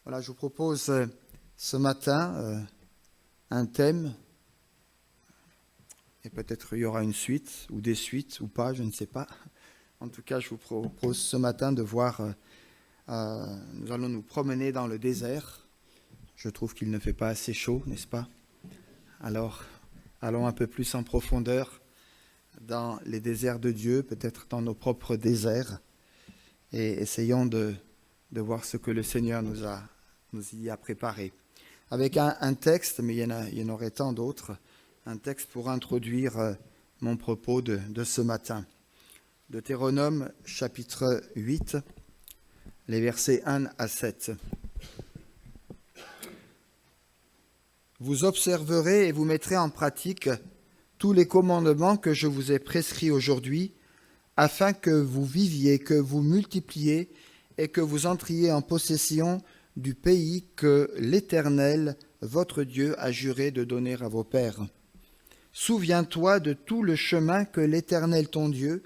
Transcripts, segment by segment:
Voilà, je vous propose ce matin un thème, et peut-être il y aura une suite, ou des suites, ou pas, je ne sais pas. En tout cas, je vous propose ce matin de voir, nous allons nous promener dans le désert. Je trouve qu'il ne fait pas assez chaud, n'est-ce pas? Alors, allons un peu plus en profondeur dans les déserts de Dieu, peut-être dans nos propres déserts, et essayons de voir ce que le Seigneur nous y a préparé. Avec un texte, mais il y en aurait tant d'autres, un texte pour introduire mon propos de ce matin. Deutéronome chapitre 8, les versets 1 à 7. Vous observerez et vous mettrez en pratique tous les commandements que je vous ai prescrits aujourd'hui, afin que vous viviez, que vous multipliez et que vous entriez en possession du pays que l'Éternel, votre Dieu, a juré de donner à vos pères. Souviens-toi de tout le chemin que l'Éternel, ton Dieu,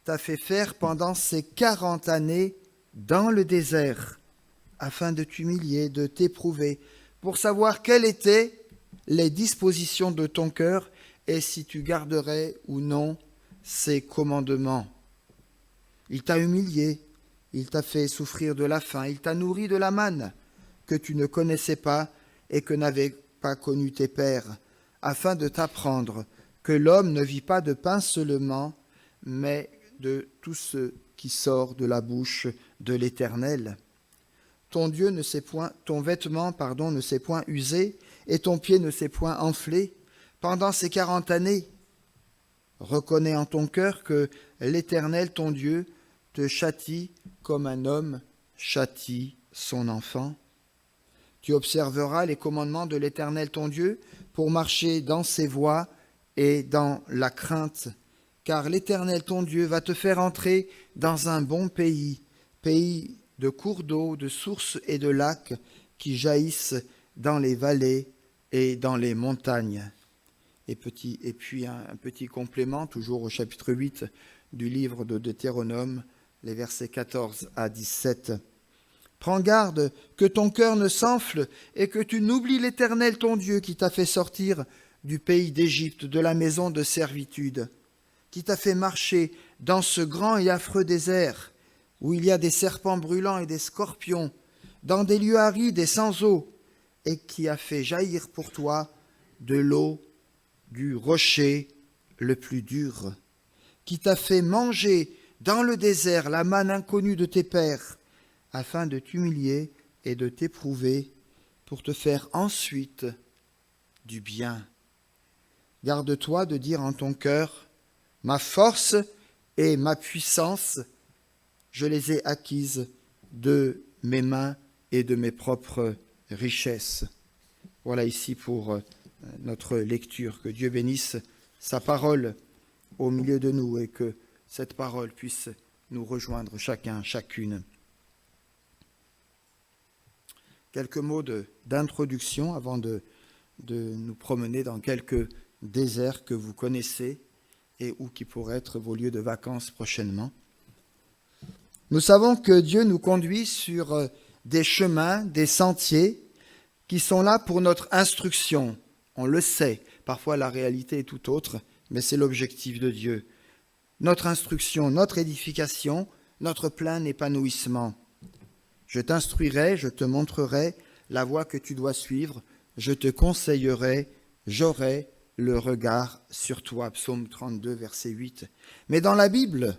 t'a fait faire pendant ces 40 années dans le désert, afin de t'humilier, de t'éprouver, pour savoir quelles étaient les dispositions de ton cœur et si tu garderais ou non ses commandements. Il t'a humilié, il t'a fait souffrir de la faim, il t'a nourri de la manne que tu ne connaissais pas et que n'avaient pas connu tes pères, afin de t'apprendre que l'homme ne vit pas de pain seulement, mais de tout ce qui sort de la bouche de l'Éternel. Ton Dieu ne s'est point, ton vêtement, ne s'est point usé, et ton pied ne s'est point enflé pendant ces 40 années. Reconnais en ton cœur que l'Éternel, ton Dieu, te châtie comme un homme châtie son enfant. Tu observeras les commandements de l'Éternel, ton Dieu, pour marcher dans ses voies et dans la crainte, car l'Éternel, ton Dieu, va te faire entrer dans un bon pays, pays de cours d'eau, de sources et de lacs qui jaillissent dans les vallées et dans les montagnes. Et puis un petit complément, toujours au chapitre 8 du livre de Deutéronome, les versets 14 à 17. Prends garde que ton cœur ne s'enfle et que tu n'oublies l'Éternel ton Dieu qui t'a fait sortir du pays d'Égypte, de la maison de servitude, qui t'a fait marcher dans ce grand et affreux désert où il y a des serpents brûlants et des scorpions, dans des lieux arides et sans eau, et qui a fait jaillir pour toi de l'eau du rocher le plus dur, qui t'a fait manger dans le désert la manne inconnue de tes pères, afin de t'humilier et de t'éprouver, pour te faire ensuite du bien. Garde-toi de dire en ton cœur, ma force et ma puissance, je les ai acquises de mes mains et de mes propres richesses. Voilà ici pour notre lecture. Que Dieu bénisse sa parole au milieu de nous et que cette parole puisse nous rejoindre chacun, chacune. Quelques mots d'introduction avant de nous promener dans quelques déserts que vous connaissez et ou qui pourraient être vos lieux de vacances prochainement. Nous savons que Dieu nous conduit sur des chemins, des sentiers qui sont là pour notre instruction. On le sait, parfois la réalité est tout autre, mais c'est l'objectif de Dieu. Notre instruction, notre édification, notre plein épanouissement. Je t'instruirai, je te montrerai la voie que tu dois suivre, je te conseillerai, j'aurai le regard sur toi. Psaume 32, verset 8. Mais dans la Bible,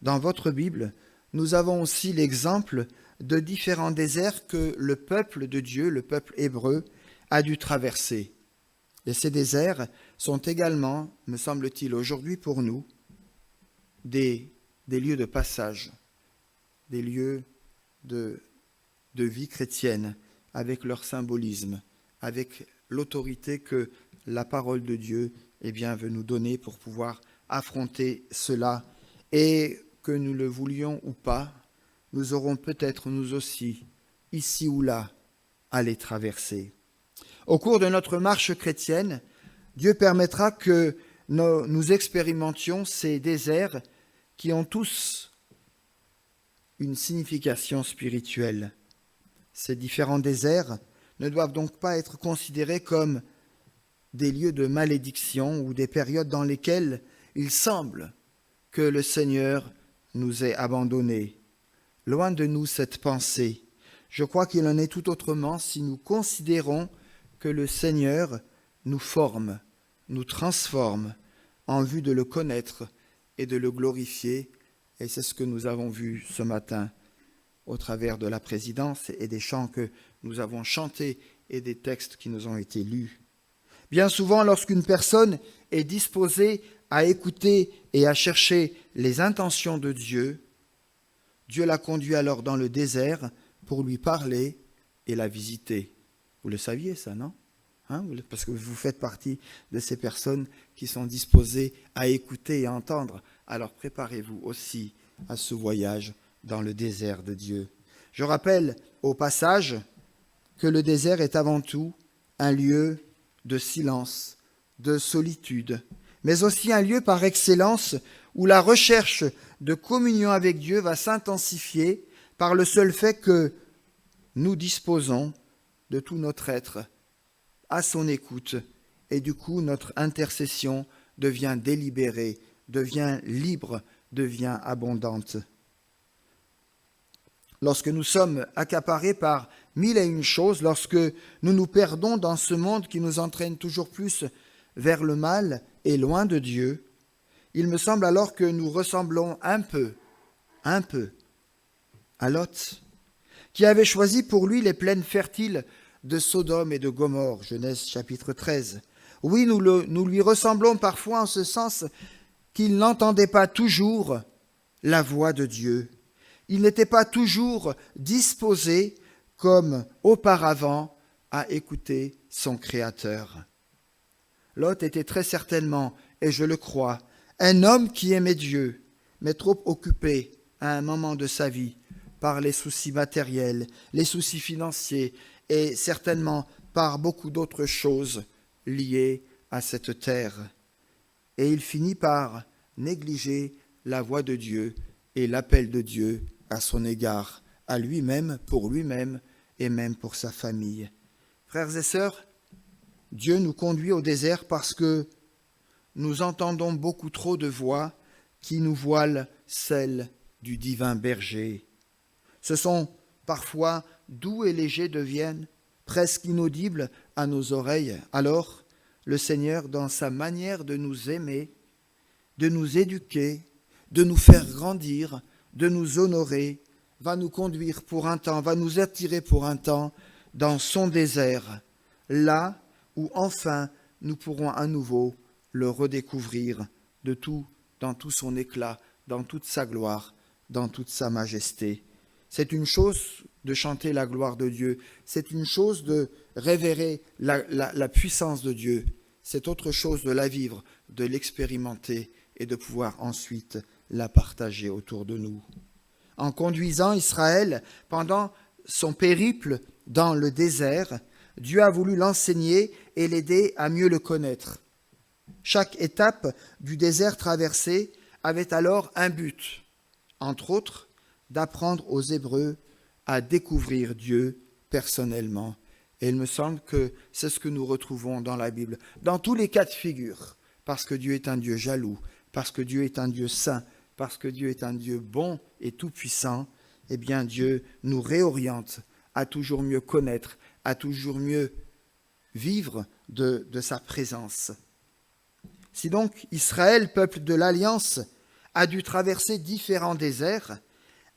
dans votre Bible, nous avons aussi l'exemple de différents déserts que le peuple de Dieu, le peuple hébreu, a dû traverser. Et ces déserts sont également, me semble-t-il, aujourd'hui pour nous, des lieux de passage, des lieux de vie chrétienne, avec leur symbolisme, avec l'autorité que la parole de Dieu veut nous donner pour pouvoir affronter cela. Et que nous le voulions ou pas, nous aurons peut-être nous aussi, ici ou là, à les traverser. Au cours de notre marche chrétienne, Dieu permettra que nous expérimentions ces déserts qui ont tous une signification spirituelle. Ces différents déserts ne doivent donc pas être considérés comme des lieux de malédiction ou des périodes dans lesquelles il semble que le Seigneur nous ait abandonnés. Loin de nous cette pensée. Je crois qu'il en est tout autrement si nous considérons que le Seigneur nous forme, nous transforme en vue de le connaître et de le glorifier. Et c'est ce que nous avons vu ce matin au travers de la présidence et des chants que nous avons chantés et des textes qui nous ont été lus. Bien souvent, lorsqu'une personne est disposée à écouter et à chercher les intentions de Dieu, Dieu la conduit alors dans le désert pour lui parler et la visiter. Vous le saviez ça, non ? Parce que vous faites partie de ces personnes qui sont disposées à écouter et à entendre. Alors préparez-vous aussi à ce voyage dans le désert de Dieu. Je rappelle au passage que le désert est avant tout un lieu de silence, de solitude, mais aussi un lieu par excellence où la recherche de communion avec Dieu va s'intensifier par le seul fait que nous disposons de tout notre être à son écoute, et du coup notre intercession devient délibérée, devient libre, devient abondante. Lorsque nous sommes accaparés par mille et une choses, lorsque nous nous perdons dans ce monde qui nous entraîne toujours plus vers le mal et loin de Dieu, il me semble alors que nous ressemblons un peu à Lot, qui avait choisi pour lui les plaines fertiles de Sodome et de Gomorrhe, Genèse chapitre 13. Oui, nous lui ressemblons parfois en ce sens qu'il n'entendait pas toujours la voix de Dieu. Il n'était pas toujours disposé, comme auparavant, à écouter son Créateur. Lot était très certainement, et je le crois, un homme qui aimait Dieu, mais trop occupé à un moment de sa vie par les soucis matériels, les soucis financiers et certainement par beaucoup d'autres choses liées à cette terre. Et il finit par négliger la voix de Dieu et l'appel de Dieu à son égard, à lui-même, pour lui-même et même pour sa famille. Frères et sœurs, Dieu nous conduit au désert parce que nous entendons beaucoup trop de voix qui nous voilent celle du divin berger. Ce sont parfois doux et légers deviennent presque inaudibles à nos oreilles. Alors, le Seigneur, dans sa manière de nous aimer, de nous éduquer, de nous faire grandir, de nous honorer, va nous conduire pour un temps, va nous attirer pour un temps dans son désert, là où enfin nous pourrons à nouveau le redécouvrir dans tout son éclat, dans toute sa gloire, dans toute sa majesté. C'est une chose de chanter la gloire de Dieu, c'est une chose de révérer la puissance de Dieu, c'est autre chose de la vivre, de l'expérimenter et de pouvoir ensuite la partager autour de nous. En conduisant Israël pendant son périple dans le désert, Dieu a voulu l'enseigner et l'aider à mieux le connaître. Chaque étape du désert traversé avait alors un but, entre autres, d'apprendre aux Hébreux à découvrir Dieu personnellement. Et il me semble que c'est ce que nous retrouvons dans la Bible, dans tous les cas de figure, parce que Dieu est un Dieu jaloux, parce que Dieu est un Dieu saint, parce que Dieu est un Dieu bon et tout-puissant, eh bien Dieu nous réoriente à toujours mieux connaître, à toujours mieux vivre de sa présence. Si donc Israël, peuple de l'Alliance, a dû traverser différents déserts,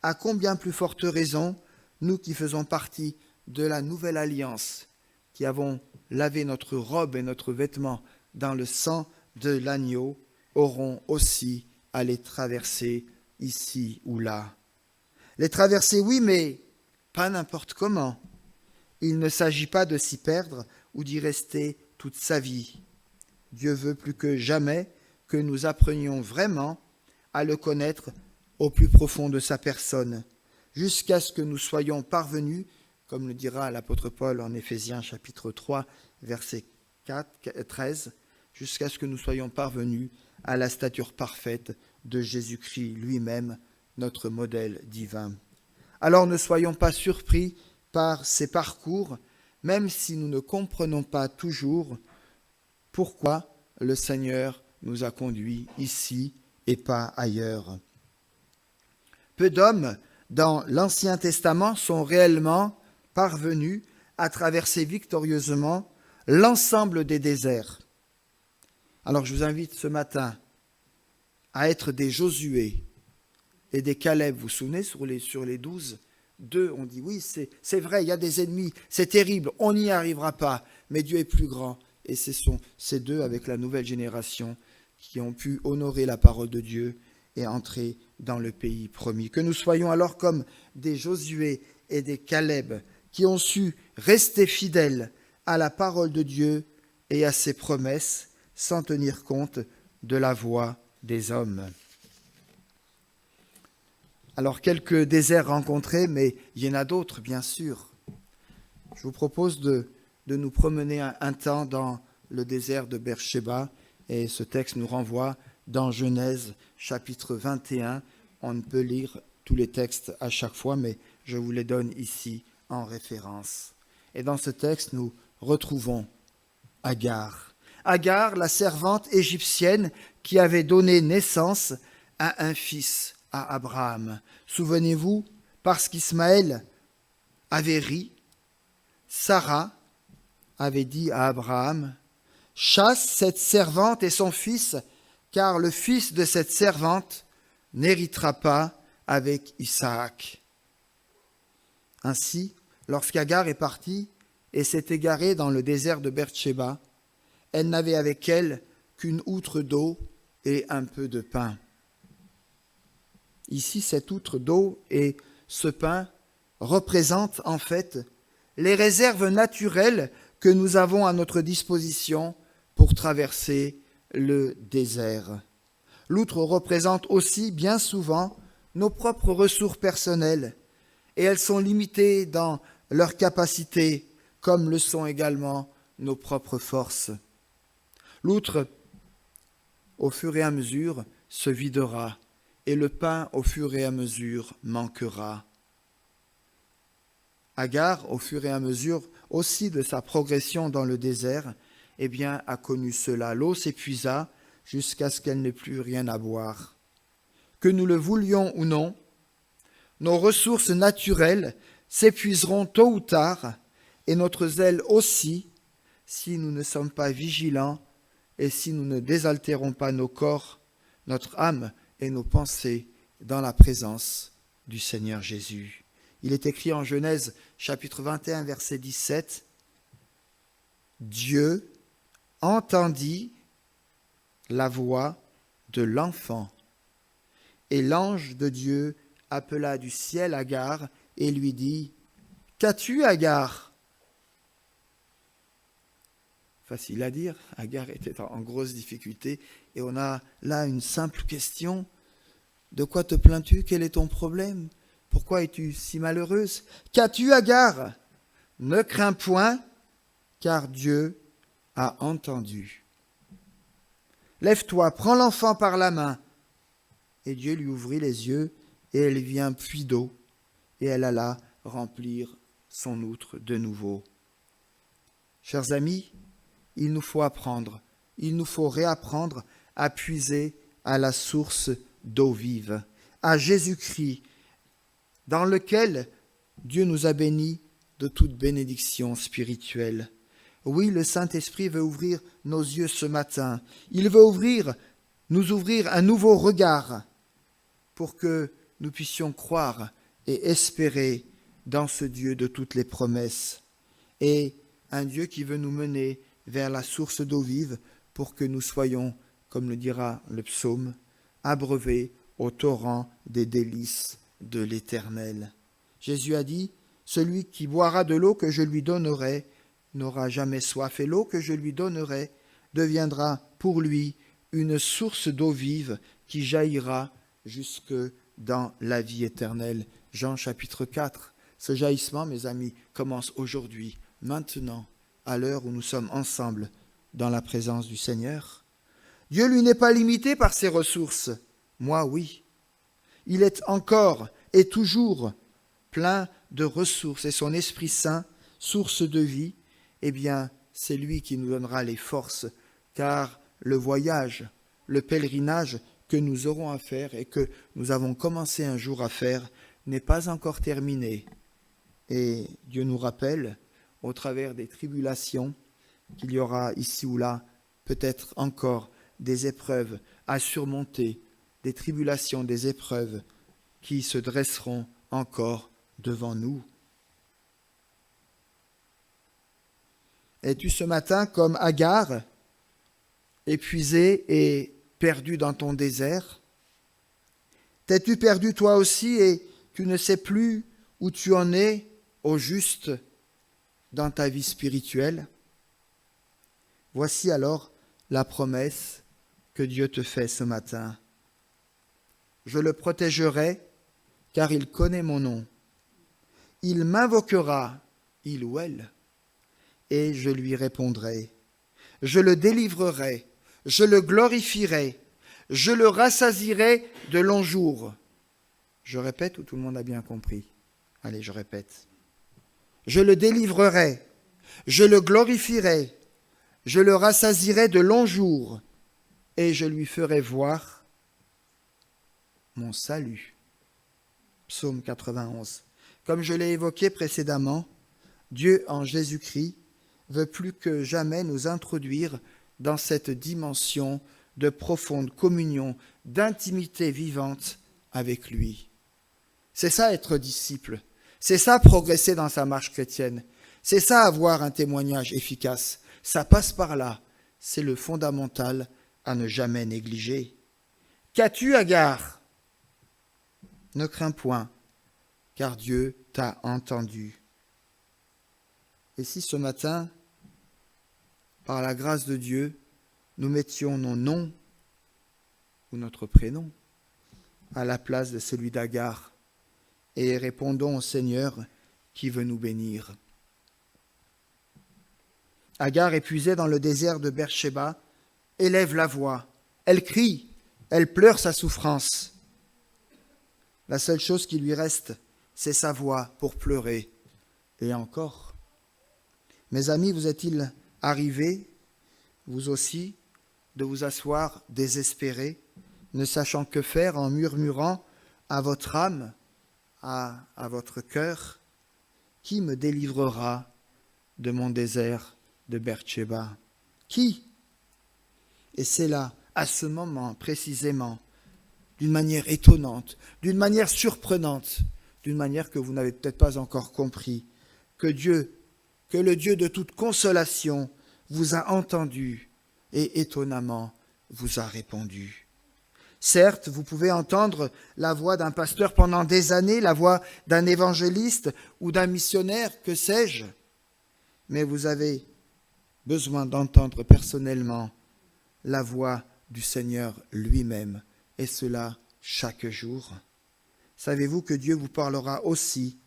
à combien plus forte raison, nous qui faisons partie de la nouvelle alliance, qui avons lavé notre robe et notre vêtement dans le sang de l'agneau, auront aussi à les traverser ici ou là. Les traverser, oui, mais pas n'importe comment. Il ne s'agit pas de s'y perdre ou d'y rester toute sa vie. Dieu veut plus que jamais que nous apprenions vraiment à le connaître au plus profond de sa personne, jusqu'à ce que nous soyons parvenus, comme le dira l'apôtre Paul en Éphésiens chapitre 3, verset 13, jusqu'à ce que nous soyons parvenus à la stature parfaite de Jésus-Christ lui-même, notre modèle divin. Alors ne soyons pas surpris par ces parcours, même si nous ne comprenons pas toujours pourquoi le Seigneur nous a conduits ici et pas ailleurs. Peu d'hommes dans l'Ancien Testament sont réellement parvenus à traverser victorieusement l'ensemble des déserts. Alors je vous invite ce matin à être des Josué et des Caleb. Vous vous souvenez, sur les 12, 2, on dit oui, c'est vrai, il y a des ennemis, c'est terrible, on n'y arrivera pas, mais Dieu est plus grand. Et ce sont ces deux avec la nouvelle génération qui ont pu honorer la parole de Dieu et entrer dans le pays promis. Que nous soyons alors comme des Josué et des Caleb qui ont su rester fidèles à la parole de Dieu et à ses promesses sans tenir compte de la voix des hommes. Alors, quelques déserts rencontrés, mais il y en a d'autres, bien sûr. Je vous propose de nous promener un temps dans le désert de Beersheba, et ce texte nous renvoie dans Genèse, chapitre 21. On ne peut lire tous les textes à chaque fois, mais je vous les donne ici en référence. Et dans ce texte, nous retrouvons Agar. Agar, la servante égyptienne qui avait donné naissance à un fils, à Abraham. Souvenez-vous, parce qu'Ismaël avait ri, Sarah avait dit à Abraham, « Chasse cette servante et son fils, car le fils de cette servante n'héritera pas avec Isaac. » Ainsi, lorsqu'Agar est partie et s'est égarée dans le désert de Beersheba, elle n'avait avec elle qu'une outre d'eau et un peu de pain. Ici, cette outre d'eau et ce pain représentent en fait les réserves naturelles que nous avons à notre disposition pour traverser le désert. L'outre représente aussi bien souvent nos propres ressources personnelles, et elles sont limitées dans leur capacité, comme le sont également nos propres forces. L'outre, au fur et à mesure, se videra, et le pain, au fur et à mesure, manquera. Agar, au fur et à mesure aussi de sa progression dans le désert, a connu cela. L'eau s'épuisa jusqu'à ce qu'elle n'ait plus rien à boire. Que nous le voulions ou non, nos ressources naturelles s'épuiseront tôt ou tard, et notre zèle aussi, si nous ne sommes pas vigilants et si nous ne désaltérons pas nos corps, notre âme et nos pensées dans la présence du Seigneur Jésus. Il est écrit en Genèse chapitre 21 verset 17, « Dieu entendit la voix de l'enfant, et l'ange de Dieu appela du ciel Agar et lui dit, « Qu'as-tu, Agar ?» Facile à dire, Agar était en grosse difficulté, et on a là une simple question. De quoi te plains-tu? Quel est ton problème? Pourquoi es-tu si malheureuse? Qu'as-tu, Agar? Ne crains point, car Dieu a entendu. Lève-toi, prends l'enfant par la main. Et Dieu lui ouvrit les yeux, et elle vit un puits d'eau, et elle alla remplir son outre de nouveau. Chers amis, il nous faut apprendre, il nous faut réapprendre à puiser à la source d'eau vive, à Jésus-Christ, dans lequel Dieu nous a bénis de toute bénédiction spirituelle. Oui, le Saint-Esprit veut ouvrir nos yeux ce matin. Il veut nous ouvrir un nouveau regard pour que nous puissions croire et espérer dans ce Dieu de toutes les promesses. Et un Dieu qui veut nous mener vers la source d'eau vive pour que nous soyons, comme le dira le psaume, abreuvés au torrent des délices de l'Éternel. Jésus a dit, « Celui qui boira de l'eau que je lui donnerai n'aura jamais soif, et l'eau que je lui donnerai deviendra pour lui une source d'eau vive qui jaillira jusque dans la vie éternelle. » Jean chapitre 4. Ce jaillissement, mes amis, commence aujourd'hui, maintenant, à l'heure où nous sommes ensemble dans la présence du Seigneur. Dieu, lui, n'est pas limité par ses ressources. Moi, oui. Il est encore et toujours plein de ressources et son Esprit Saint, source de vie, eh bien, c'est lui qui nous donnera les forces, car le voyage, le pèlerinage que nous aurons à faire et que nous avons commencé un jour à faire n'est pas encore terminé. Et Dieu nous rappelle, au travers des tribulations, qu'il y aura ici ou là peut-être encore des épreuves à surmonter, des tribulations, des épreuves qui se dresseront encore devant nous. Es-tu ce matin comme Agar, épuisé et perdu dans ton désert? T'es-tu perdu toi aussi et tu ne sais plus où tu en es au juste dans ta vie spirituelle? Voici alors la promesse que Dieu te fait ce matin. Je le protégerai car il connaît mon nom. Il m'invoquera, il ou elle, et je lui répondrai. Je le délivrerai, je le glorifierai, je le rassasierai de longs jours. Je répète ou tout le monde a bien compris? Allez, je répète. Je le délivrerai, je le glorifierai, je le rassasierai de longs jours, et je lui ferai voir mon salut. Psaume 91. Comme je l'ai évoqué précédemment, Dieu en Jésus-Christ veut plus que jamais nous introduire dans cette dimension de profonde communion, d'intimité vivante avec lui. C'est ça être disciple, c'est ça progresser dans sa marche chrétienne, c'est ça avoir un témoignage efficace. Ça passe par là, c'est le fondamental à ne jamais négliger. Qu'as-tu, Agar? Ne crains point, car Dieu t'a entendu. Et si ce matin, par la grâce de Dieu, nous mettions nos noms ou notre prénom à la place de celui d'Agar et répondons au Seigneur qui veut nous bénir. Agar, épuisée dans le désert de Beersheba, élève la voix. Elle crie, elle pleure sa souffrance. La seule chose qui lui reste, c'est sa voix pour pleurer. Et encore. Mes amis, vous est-il arrivé, vous aussi, de vous asseoir désespérés, ne sachant que faire, en murmurant à votre âme, à votre cœur, qui me délivrera de mon désert de Beersheba? Qui? Et c'est là, à ce moment précisément, d'une manière étonnante, d'une manière surprenante, d'une manière que vous n'avez peut-être pas encore compris, que le Dieu de toute consolation vous a entendu et étonnamment vous a répondu. Certes, vous pouvez entendre la voix d'un pasteur pendant des années, la voix d'un évangéliste ou d'un missionnaire, que sais-je, mais vous avez besoin d'entendre personnellement la voix du Seigneur lui-même, et cela chaque jour. Savez-vous que Dieu vous parlera aussi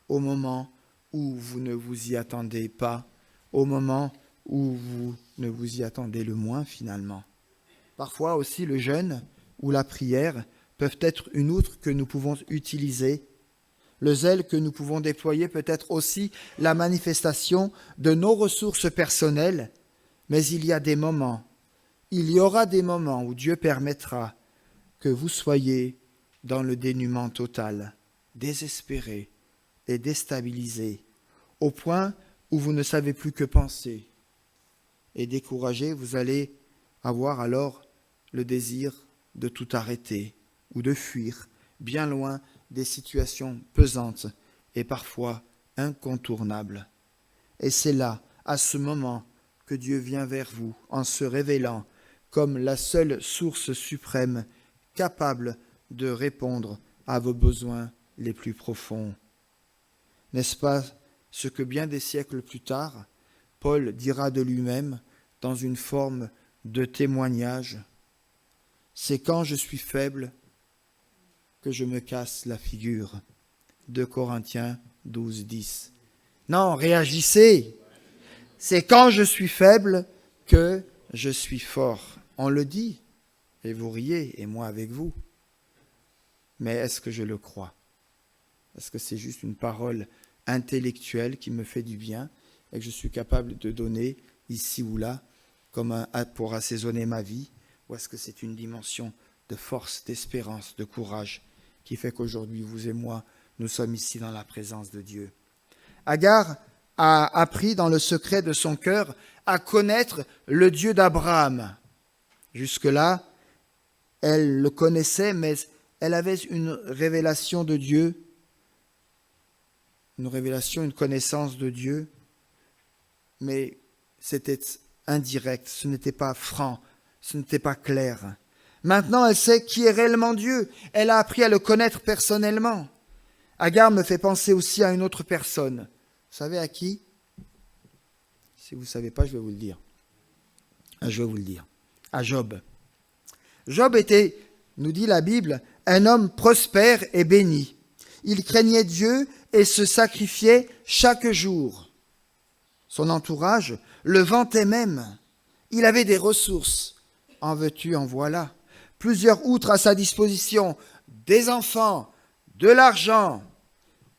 au moment où vous ne vous y attendez pas, au moment où vous ne vous y attendez le moins finalement. Parfois aussi le jeûne ou la prière peuvent être une outre que nous pouvons utiliser. Le zèle que nous pouvons déployer peut être aussi la manifestation de nos ressources personnelles, mais il y aura des moments où Dieu permettra que vous soyez dans le dénuement total, désespéré et déstabilisé, au point où vous ne savez plus que penser. Et découragé, vous allez avoir alors le désir de tout arrêter ou de fuir, bien loin des situations pesantes et parfois incontournables. Et c'est là, à ce moment, que Dieu vient vers vous en se révélant comme la seule source suprême capable de répondre à vos besoins les plus profonds. N'est-ce pas ce que bien des siècles plus tard, Paul dira de lui-même dans une forme de témoignage? C'est quand je suis faible que je me casse la figure. 2 Corinthiens 12, 10. Non, réagissez. C'est quand je suis faible que je suis fort. On le dit, et vous riez, et moi avec vous. Mais est-ce que je le crois? parce que c'est juste une parole intellectuelle qui me fait du bien et que je suis capable de donner ici ou là pour assaisonner ma vie, ou est-ce que c'est une dimension de force, d'espérance, de courage qui fait qu'aujourd'hui, vous et moi, nous sommes ici dans la présence de Dieu. Agar a appris dans le secret de son cœur à connaître le Dieu d'Abraham. Jusque-là, elle le connaissait, mais elle avait une révélation de Dieu, une révélation, une connaissance de Dieu, mais c'était indirect, ce n'était pas franc, ce n'était pas clair. Maintenant, elle sait qui est réellement Dieu. Elle a appris à le connaître personnellement. Agar me fait penser aussi à une autre personne. Vous savez à qui? Si vous ne savez pas, je vais vous le dire. À Job. Job était, nous dit la Bible, un homme prospère et béni. Il craignait Dieu et se sacrifiait chaque jour. Son entourage le vantait même. Il avait des ressources. En veux-tu, en voilà. Plusieurs outres à sa disposition, des enfants, de l'argent.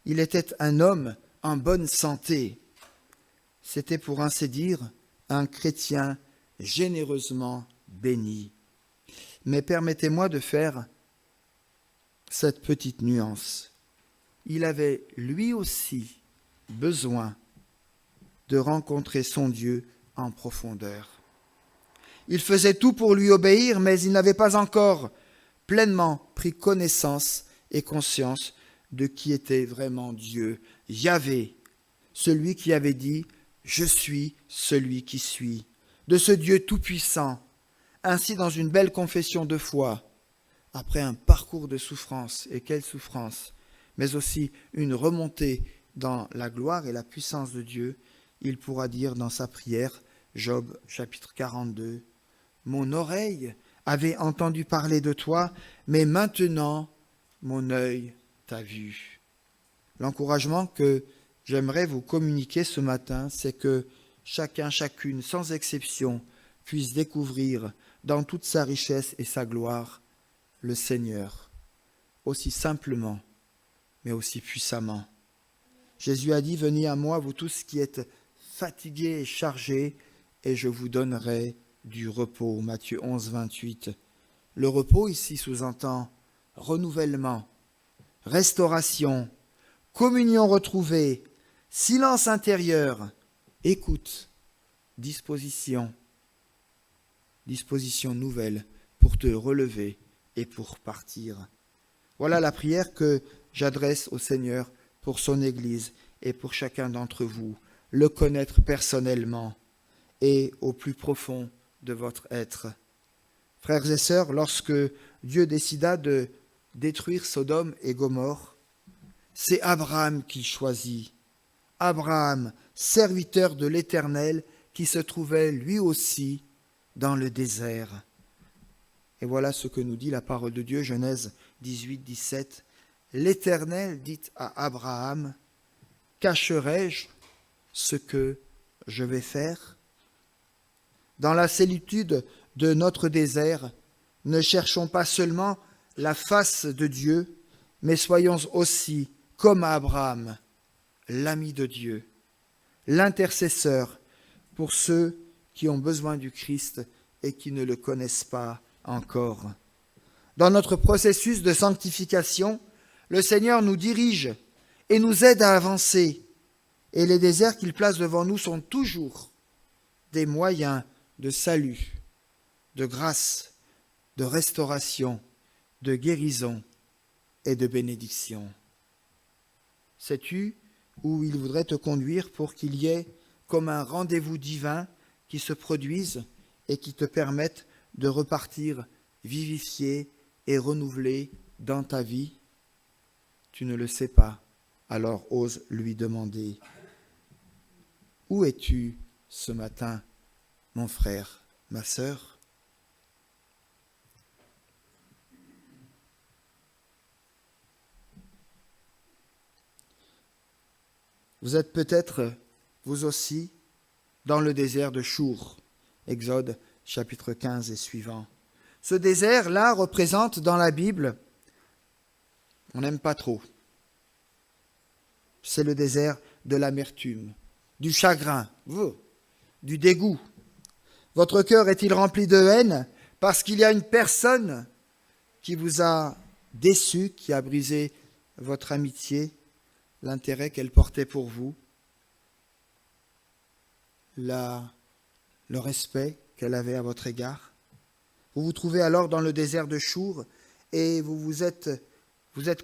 Il était un homme en bonne santé. C'était pour ainsi dire un chrétien généreusement béni. Mais permettez-moi de faire cette petite nuance. Il avait lui aussi besoin de rencontrer son Dieu en profondeur. Il faisait tout pour lui obéir, mais il n'avait pas encore pleinement pris connaissance et conscience de qui était vraiment Dieu, Yahvé, celui qui avait dit « Je suis celui qui suis », de ce Dieu tout-puissant. Ainsi, dans une belle confession de foi, après un parcours de souffrance, et quelle souffrance, mais aussi une remontée dans la gloire et la puissance de Dieu, il pourra dire dans sa prière, Job chapitre 42, « Mon oreille avait entendu parler de toi, mais maintenant mon œil t'a vu. » L'encouragement que j'aimerais vous communiquer ce matin, c'est que chacun, chacune, sans exception, puisse découvrir dans toute sa richesse et sa gloire le Seigneur, aussi simplement, mais aussi puissamment. Jésus a dit, « Venez à moi, vous tous qui êtes fatigués et chargés, et je vous donnerai du repos. » Matthieu 11, 28. Le repos ici sous-entend renouvellement, restauration, communion retrouvée, silence intérieur, écoute, disposition nouvelle pour te relever et pour partir. Voilà la prière que j'adresse au Seigneur pour son Église et pour chacun d'entre vous, le connaître personnellement et au plus profond de votre être. Frères et sœurs, lorsque Dieu décida de détruire Sodome et Gomorrhe, c'est Abraham qu'il choisit. Abraham, serviteur de l'Éternel, qui se trouvait lui aussi dans le désert. Et voilà ce que nous dit la parole de Dieu, Genèse 18, 17. L'Éternel dit à Abraham, « Cacherai-je ce que je vais faire ?» Dans la solitude de notre désert, ne cherchons pas seulement la face de Dieu, mais soyons aussi, comme Abraham, l'ami de Dieu, l'intercesseur pour ceux qui ont besoin du Christ et qui ne le connaissent pas encore. Dans notre processus de sanctification, le Seigneur nous dirige et nous aide à avancer, et les déserts qu'il place devant nous sont toujours des moyens de salut, de grâce, de restauration, de guérison et de bénédiction. Sais-tu où il voudrait te conduire pour qu'il y ait comme un rendez-vous divin qui se produise et qui te permette de repartir vivifié et renouvelé dans ta vie? Tu ne le sais pas, alors ose lui demander. Où es-tu ce matin, mon frère, ma sœur? Vous êtes peut-être, vous aussi, dans le désert de Chour, Exode chapitre 15 et suivant. Ce désert-là représente dans la Bible, on n'aime pas trop. c'est le désert de l'amertume, du chagrin, du dégoût. Votre cœur est-il rempli de haine parce qu'il y a une personne qui vous a déçu, qui a brisé votre amitié, l'intérêt qu'elle portait pour vous, le respect qu'elle avait à votre égard? Vous vous trouvez alors dans le désert de Chour et vous êtes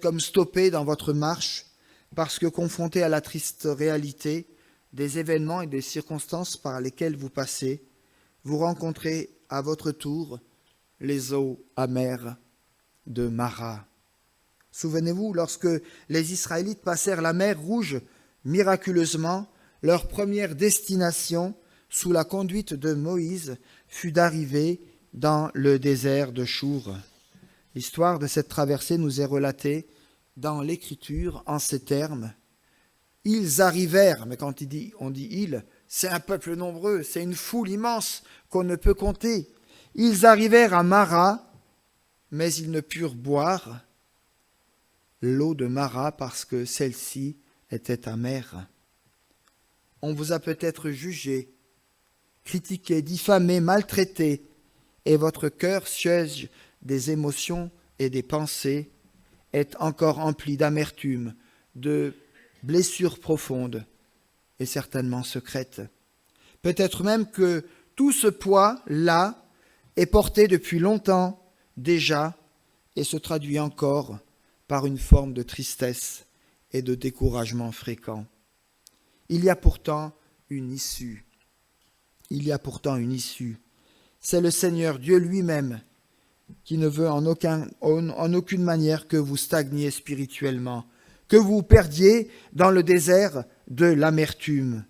comme stoppé dans votre marche parce que confronté à la triste réalité des événements et des circonstances par lesquelles vous passez, vous rencontrez à votre tour les eaux amères de Mara. Souvenez-vous, lorsque les Israélites passèrent la mer Rouge miraculeusement, leur première destination, sous la conduite de Moïse, fut d'arriver dans le désert de Chour. L'histoire de cette traversée nous est relatée dans l'Écriture en ces termes. Ils arrivèrent, mais quand on dit ils, c'est un peuple nombreux, c'est une foule immense qu'on ne peut compter. Ils arrivèrent à Mara, mais ils ne purent boire l'eau de Mara parce que celle-ci était amère. On vous a peut-être jugé, critiqué, diffamé, maltraité, et votre cœur, siège des émotions et des pensées, est encore empli d'amertume, de blessures profondes et certainement secrètes. Peut-être même que tout ce poids-là est porté depuis longtemps déjà et se traduit encore par une forme de tristesse et de découragement fréquent. Il y a pourtant une issue. Il y a pourtant une issue. C'est le Seigneur Dieu lui-même qui ne veut en aucune manière que vous stagniez spirituellement, que vous perdiez dans le désert de l'amertume.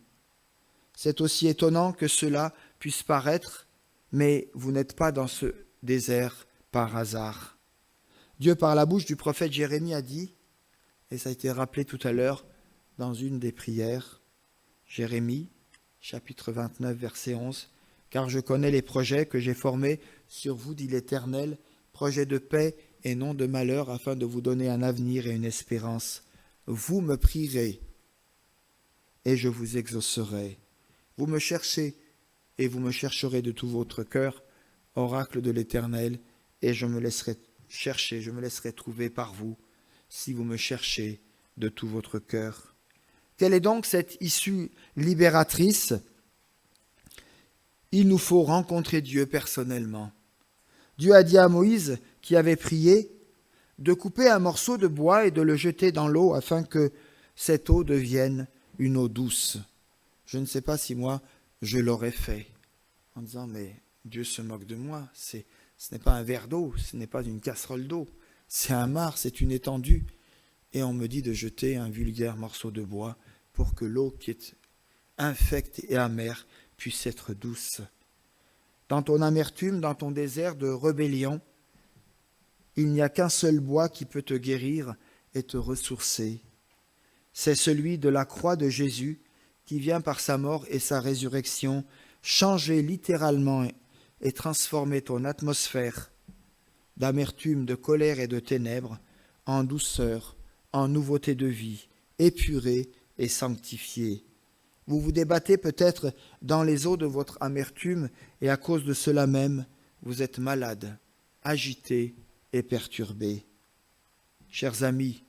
C'est aussi étonnant que cela puisse paraître, mais vous n'êtes pas dans ce désert par hasard. Dieu, par la bouche du prophète Jérémie, a dit, et ça a été rappelé tout à l'heure dans une des prières, Jérémie, chapitre 29, verset 11, « Car je connais les projets que j'ai formés sur vous, dit l'Éternel, projets de paix et non de malheur, afin de vous donner un avenir et une espérance. Vous me prierez, et je vous exaucerai. Vous me cherchez, et vous me chercherez de tout votre cœur, oracle de l'Éternel, et je me laisserai chercher, je me laisserai trouver par vous, si vous me cherchez de tout votre cœur. » Quelle est donc cette issue libératrice ? Il nous faut rencontrer Dieu personnellement. Dieu a dit à Moïse, qui avait prié, de couper un morceau de bois et de le jeter dans l'eau afin que cette eau devienne une eau douce. Je ne sais pas si moi, je l'aurais fait, en disant, mais Dieu se moque de moi, ce n'est pas un verre d'eau, ce n'est pas une casserole d'eau, c'est un mar, c'est une étendue. Et on me dit de jeter un vulgaire morceau de bois pour que l'eau qui est infecte et amère puisse être douce. Dans ton amertume, dans ton désert de rébellion, il n'y a qu'un seul bois qui peut te guérir et te ressourcer. C'est celui de la croix de Jésus qui vient par sa mort et sa résurrection changer littéralement et transformer ton atmosphère d'amertume, de colère et de ténèbres en douceur, en nouveauté de vie, épurée et sanctifiée. Vous vous débattez peut-être dans les eaux de votre amertume et à cause de cela même, vous êtes malade, agité et perturbé. Chers amis,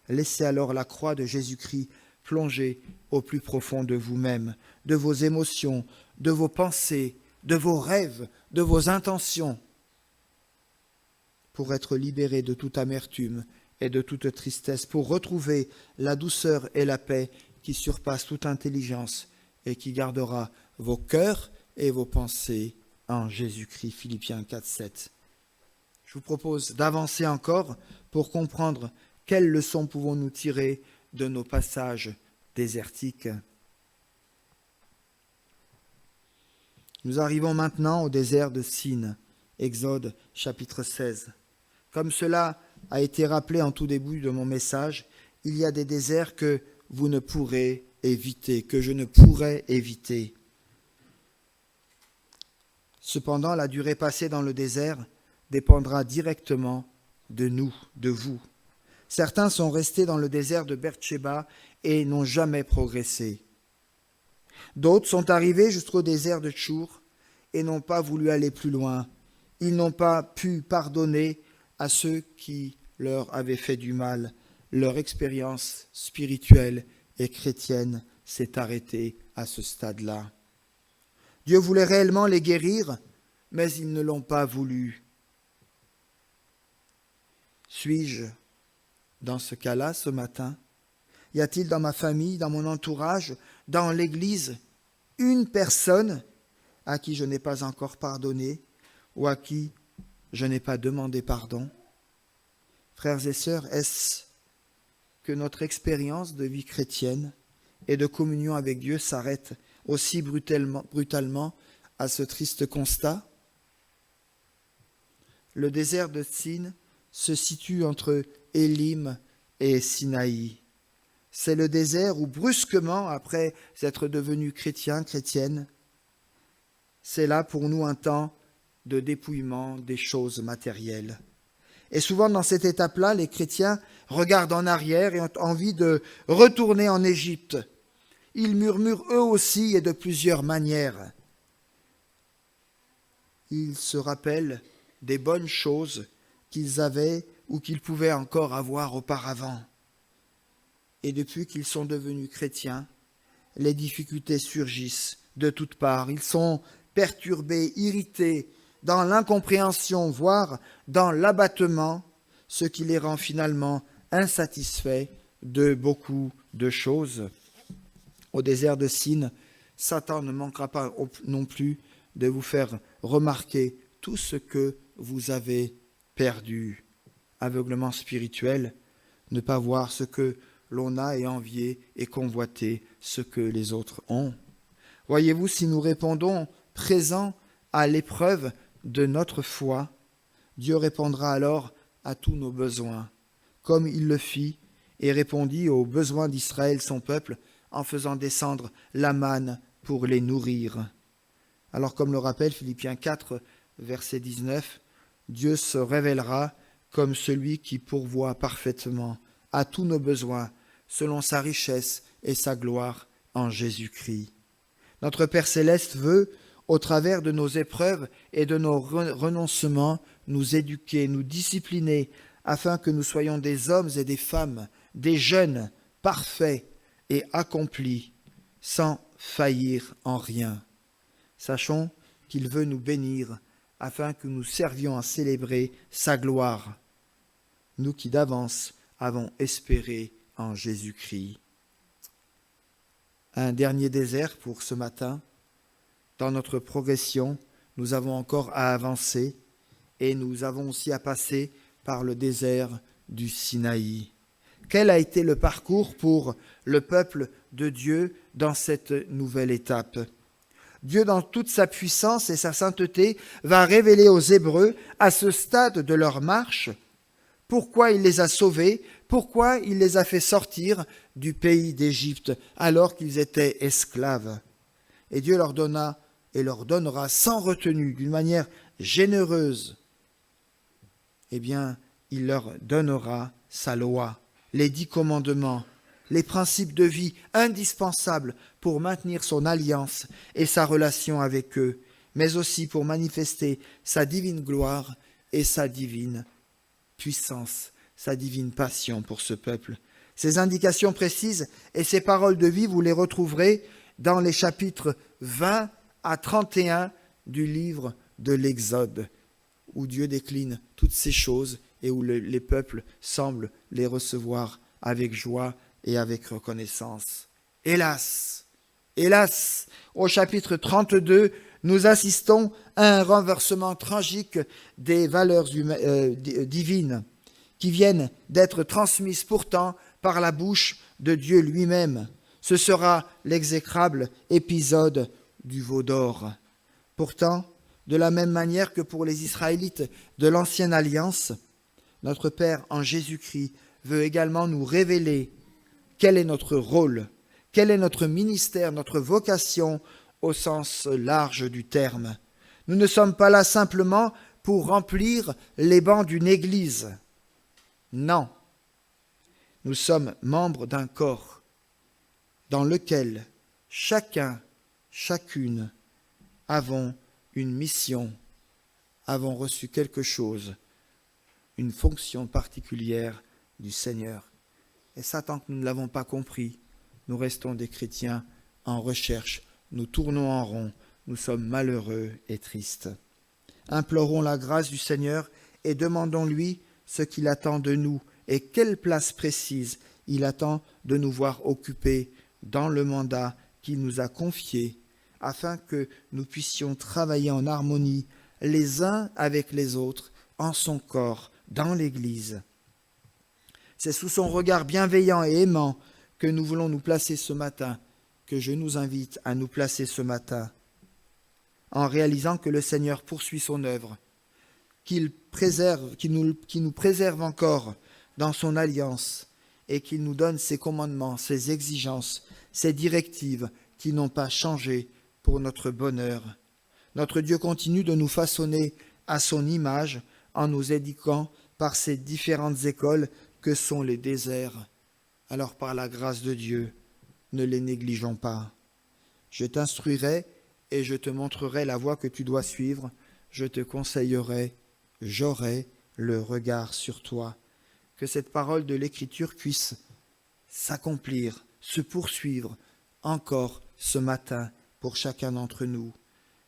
laissez alors la croix de Jésus-Christ plonger au plus profond de vous-même, de vos émotions, de vos pensées, de vos rêves, de vos intentions, pour être libéré de toute amertume et de toute tristesse, pour retrouver la douceur et la paix qui surpasse toute intelligence et qui gardera vos cœurs et vos pensées en Jésus-Christ. Philippiens 4, 7. Je vous propose d'avancer encore pour comprendre quelles leçons pouvons-nous tirer de nos passages désertiques. Nous arrivons maintenant au désert de Sin, Exode chapitre 16. Comme cela a été rappelé en tout début de mon message, il y a des déserts que vous ne pourrez éviter, que je ne pourrai éviter. Cependant, la durée passée dans le désert dépendra directement de nous, de vous. Certains sont restés dans le désert de Beersheba et n'ont jamais progressé. D'autres sont arrivés jusqu'au désert de Tchour et n'ont pas voulu aller plus loin. Ils n'ont pas pu pardonner à ceux qui leur avaient fait du mal. Leur expérience spirituelle et chrétienne s'est arrêtée à ce stade-là. Dieu voulait réellement les guérir, mais ils ne l'ont pas voulu. Suis-je dans ce cas-là ce matin? Y a-t-il dans ma famille, dans mon entourage, dans l'Église, une personne à qui je n'ai pas encore pardonné ou à qui je n'ai pas demandé pardon? Frères et sœurs, est-ce que notre expérience de vie chrétienne et de communion avec Dieu s'arrête aussi brutalement à ce triste constat? Le désert de Tsin se situe entre Élim et Sinaï. C'est le désert où brusquement, après être devenu chrétien, chrétienne, c'est là pour nous un temps de dépouillement des choses matérielles. Et souvent dans cette étape-là, les chrétiens regardent en arrière et ont envie de retourner en Égypte. Ils murmurent eux aussi et de plusieurs manières. Ils se rappellent des bonnes choses qu'ils avaient ou qu'ils pouvaient encore avoir auparavant. Et depuis qu'ils sont devenus chrétiens, les difficultés surgissent de toutes parts. Ils sont perturbés, irrités, dans l'incompréhension, voire dans l'abattement, ce qui les rend finalement insatisfaits de beaucoup de choses. Au désert de Tsin, Satan ne manquera pas non plus de vous faire remarquer tout ce que vous avez perdu. Aveuglement spirituel, ne pas voir ce que l'on a et envier et convoiter ce que les autres ont. Voyez-vous, si nous répondons présents à l'épreuve de notre foi, Dieu répondra alors à tous nos besoins, comme il le fit et répondit aux besoins d'Israël, son peuple, en faisant descendre la manne pour les nourrir. Alors, comme le rappelle Philippiens 4, verset 19, Dieu se révélera comme celui qui pourvoit parfaitement à tous nos besoins, selon sa richesse et sa gloire en Jésus-Christ. Notre Père céleste veut, au travers de nos épreuves et de nos renoncements, nous éduquer, nous discipliner, afin que nous soyons des hommes et des femmes, des jeunes, parfaits et accomplis, sans faillir en rien. Sachons qu'il veut nous bénir, afin que nous servions à célébrer sa gloire, nous qui d'avance avons espéré en Jésus-Christ. Un dernier désert pour ce matin. Dans notre progression, nous avons encore à avancer et nous avons aussi à passer par le désert du Sinaï. Quel a été le parcours pour le peuple de Dieu dans cette nouvelle étape? Dieu, dans toute sa puissance et sa sainteté, va révéler aux Hébreux, à ce stade de leur marche, pourquoi il les a sauvés, pourquoi il les a fait sortir du pays d'Égypte alors qu'ils étaient esclaves. Et Dieu leur donna et leur donnera sans retenue, d'une manière généreuse, eh bien, il leur donnera sa loi, les 10 commandements, les principes de vie indispensables pour maintenir son alliance et sa relation avec eux, mais aussi pour manifester sa divine gloire et sa divine puissance, sa divine passion pour ce peuple. Ces indications précises et ces paroles de vie, vous les retrouverez dans les chapitres 20 à 31 du livre de l'Exode, où Dieu décline toutes ces choses et où les peuples semblent les recevoir avec joie et avec reconnaissance. Hélas, au chapitre 32, nous assistons à un renversement tragique des valeurs divines qui viennent d'être transmises pourtant par la bouche de Dieu lui-même. Ce sera l'exécrable épisode du veau d'or. Pourtant, de la même manière que pour les Israélites de l'Ancienne Alliance, notre Père en Jésus-Christ veut également nous révéler quel est notre rôle, quel est notre ministère, notre vocation au sens large du terme. Nous ne sommes pas là simplement pour remplir les bancs d'une église. Non, nous sommes membres d'un corps dans lequel chacun, chacune avons une mission, avons reçu quelque chose, une fonction particulière du Seigneur. Et ça, tant que nous ne l'avons pas compris, nous restons des chrétiens en recherche, nous tournons en rond, nous sommes malheureux et tristes. Implorons la grâce du Seigneur et demandons-lui ce qu'il attend de nous et quelle place précise il attend de nous voir occuper dans le mandat qu'il nous a confié, afin que nous puissions travailler en harmonie les uns avec les autres, en son corps, dans l'Église. C'est sous son regard bienveillant et aimant que nous voulons nous placer ce matin, que je nous invite à nous placer ce matin, en réalisant que le Seigneur poursuit son œuvre, qu'il nous préserve encore dans son alliance et qu'il nous donne ses commandements, ses exigences, ses directives qui n'ont pas changé pour notre bonheur. Notre Dieu continue de nous façonner à son image en nous éduquant par ces différentes écoles que sont les déserts. Alors par la grâce de Dieu, ne les négligeons pas. Je t'instruirai et je te montrerai la voie que tu dois suivre. Je te conseillerai, j'aurai le regard sur toi. Que cette parole de l'Écriture puisse s'accomplir, se poursuivre encore ce matin pour chacun d'entre nous.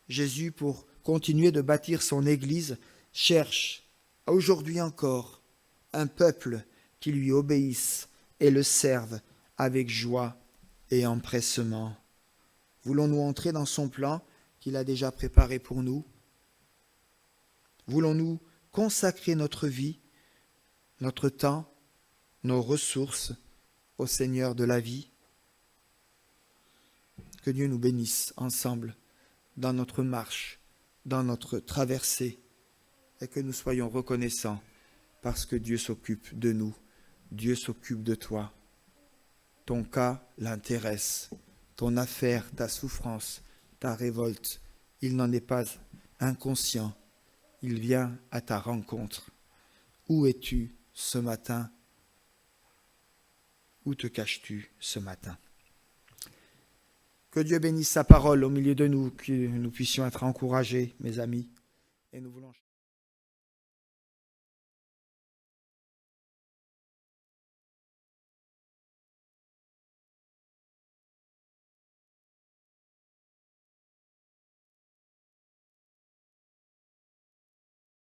Jésus, pour continuer de bâtir son Église, cherche aujourd'hui encore un peuple qui lui obéisse et le serve avec joie et empressement. Voulons-nous entrer dans son plan qu'il a déjà préparé pour nous? Voulons-nous consacrer notre vie, notre temps, nos ressources au Seigneur de la vie? Que Dieu nous bénisse ensemble dans notre marche, dans notre traversée, et que nous soyons reconnaissants parce que Dieu s'occupe de nous, Dieu s'occupe de toi. Ton cas l'intéresse, ton affaire, ta souffrance, ta révolte, il n'en est pas inconscient, il vient à ta rencontre. Où es-tu ce matin? Où te caches-tu ce matin? Que Dieu bénisse sa parole au milieu de nous, que nous puissions être encouragés, mes amis. Et nous voulons